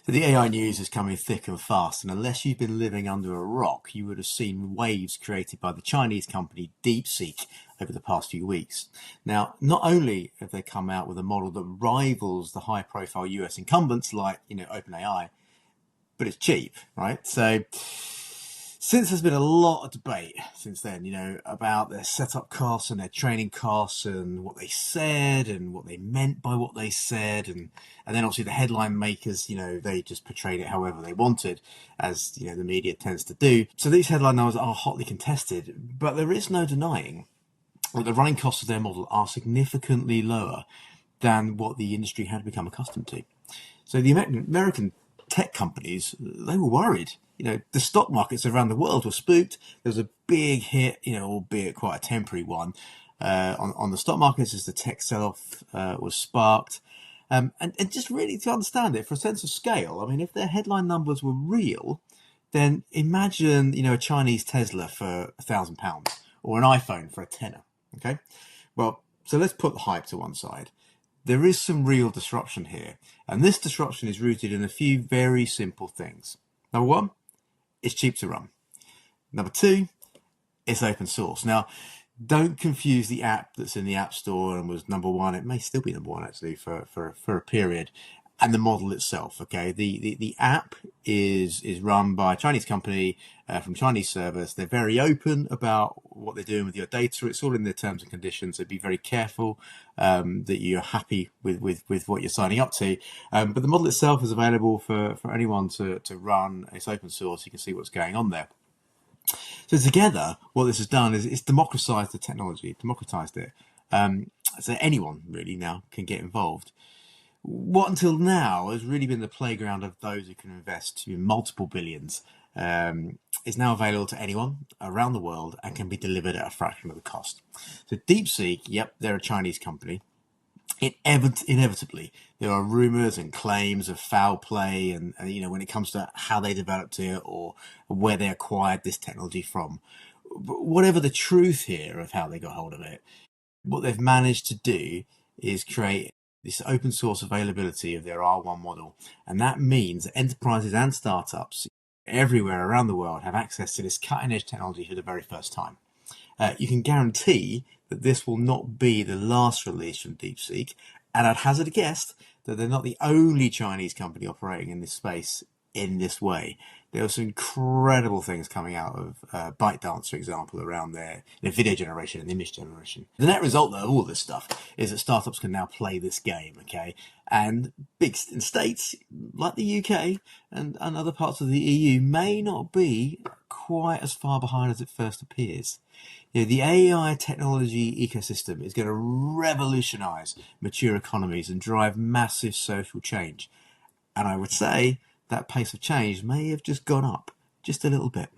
So the AI news is coming thick and fast, and unless you've been living under a rock, you would have seen waves created by the Chinese company DeepSeek over the past few weeks. Now, not only have they come out with a model that rivals the high-profile US incumbents like, OpenAI, but it's cheap, right? So since there's been a lot of debate since then, about their setup costs and their training costs and what they said and what they meant by what they said. And then obviously the headline makers, they just portrayed it however they wanted, as, the media tends to do. So these headline numbers are hotly contested, but there is no denying that the running costs of their model are significantly lower than what the industry had become accustomed to. So the American tech companies, they were worried. The stock markets around the world were spooked. There was a big hit, albeit quite a temporary one, on the stock markets as the tech sell-off was sparked. And just really to understand it, for a sense of scale, I mean, if their headline numbers were real, then imagine, a Chinese Tesla for £1,000 or an iPhone for a tenner. Okay? Well, so let's put the hype to one side. There is some real disruption here, and this disruption is rooted in a few very simple things. Number one, it's cheap to run. Number two, it's open source. Now, don't confuse the app that's in the App Store and was number one. It may still be number one, actually, for a period, and the model itself. Okay, the app is run by a Chinese company from Chinese servers. They're very open about what they're doing with your data. It's all in their terms and conditions, so be very careful that you're happy with what you're signing up to. But the model itself is available for anyone to run. It's open source. You can see what's going on there. So together, what this has done is it's democratized the technology, democratized it. So anyone really now can get involved. What until now has really been the playground of those who can invest multiple billions is now available to anyone around the world and can be delivered at a fraction of the cost. So DeepSeek, yep, they're a Chinese company. Inevitably, there are rumors and claims of foul play and when it comes to how they developed it or where they acquired this technology from. But whatever the truth here of how they got hold of it, what they've managed to do is create this open source availability of their R1 model. And that means that enterprises and startups everywhere around the world have access to this cutting edge technology for the very first time. You can guarantee that this will not be the last release from DeepSeek. And I'd hazard a guess that they're not the only Chinese company operating in this space in this way. There are some incredible things coming out of ByteDance, for example, around their video generation and image generation. The net result, though, of all this stuff is that startups can now play this game, okay? And big states like the UK and other parts of the EU may not be quite as far behind as it first appears. The AI technology ecosystem is going to revolutionize mature economies and drive massive social change. And I would say that pace of change may have just gone up just a little bit.